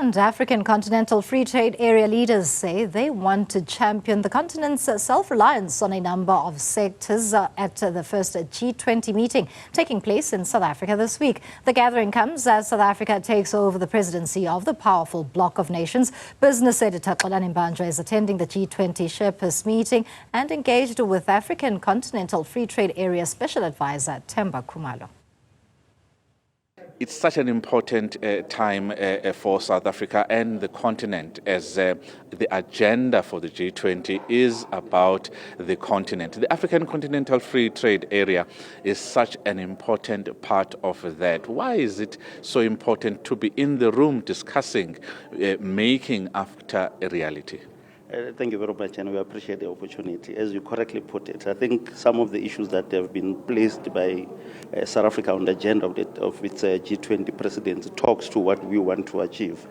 And African Continental Free Trade Area leaders say they want to champion the continent's self-reliance on a number of sectors at the first G20 meeting taking place in South Africa this week. The gathering comes as South Africa takes over the presidency of the powerful bloc of nations. Business editor Xolani Mbanjwa is attending the G20 Sherpas meeting and engaged with African Continental Free Trade Area Special Advisor Themba Khumalo. It's such an important time for South Africa and the continent, as the agenda for the G20 is about the continent. The African Continental Free Trade Area is such an important part of that. Why is it so important to be in the room discussing making AfCFTA a reality? Thank you very much, and we appreciate the opportunity. As you correctly put it, I think some of the issues that have been placed by South Africa on the agenda of its G20 presidency talks to what we want to achieve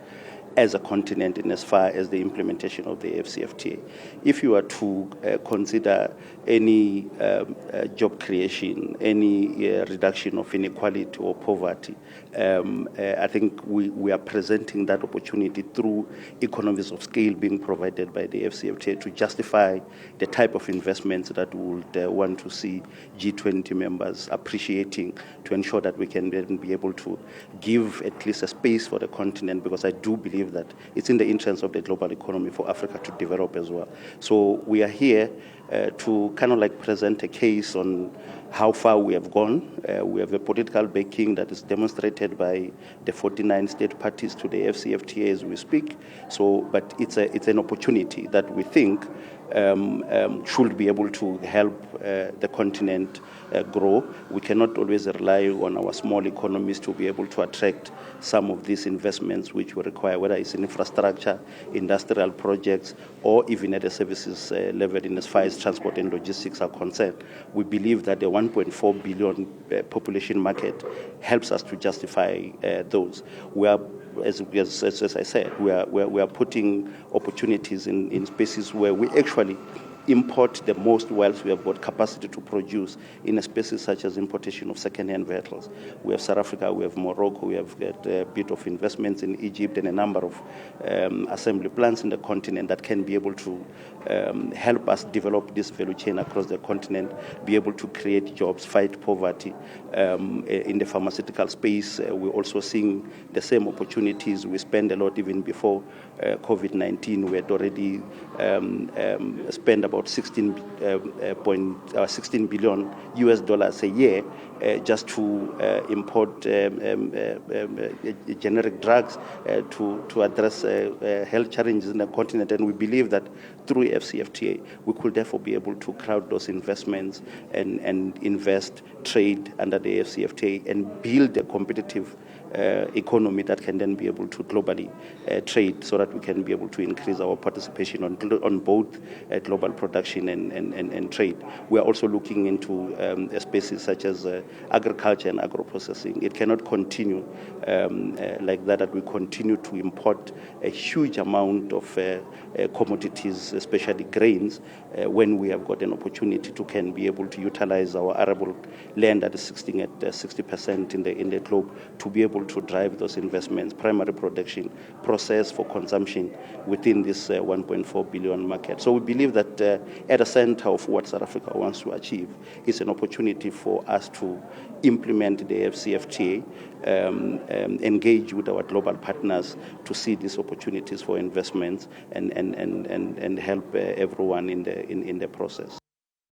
as a continent in as far as the implementation of the AfCFTA. If you are to consider any job creation, any reduction of inequality or poverty, I think we are presenting that opportunity through economies of scale being provided by the AfCFTA to justify the type of investments that we would want to see G20 members appreciating, to ensure that we can then be able to give at least a space for the continent, because I do believe that it's in the interest of the global economy for Africa to develop as well. So we are here to kind of like present a case on how far we have gone. We have a political backing that is demonstrated by the 49 state parties to the AfCFTA as we speak. So, but it's an opportunity that we think should be able to help the continent grow. We cannot always rely on our small economies to be able to attract some of these investments which we require, whether it's in infrastructure, industrial projects, or even at the services level in as far as transport and logistics are concerned. We believe that the 1.4 billion population market helps us to justify those. We are, as I said, we are putting opportunities in spaces where we actually import the most wealth. We have got capacity to produce in spaces such as importation of second-hand vehicles. We have South Africa, we have Morocco, we have got a bit of investments in Egypt and a number of assembly plants in the continent that can be able to help us develop this value chain across the continent, be able to create jobs, fight poverty. In the pharmaceutical space, we're also seeing the same opportunities. We spend a lot even before COVID-19. We had already spent about 16 billion US dollars a year just to import generic drugs to address health challenges in the continent. And we believe that through AfCFTA, we could therefore be able to crowd those investments and invest, trade under the AfCFTA and build a competitive economy that can then be able to globally trade, so that we can be able to increase our participation on both global production and trade. We are also looking into spaces such as agriculture and agro-processing. It cannot continue like that we continue to import a huge amount of commodities, especially grains, when we have got an opportunity to can be able to utilize our arable land that is sitting at 60% in the globe to be able to drive those investments, primary production, process for consumption within this 1.4 billion market. So we believe that at the center of what South Africa wants to achieve is an opportunity for us to implement the AfCFTA, engage with our global partners to see these opportunities for investments and help everyone in the process.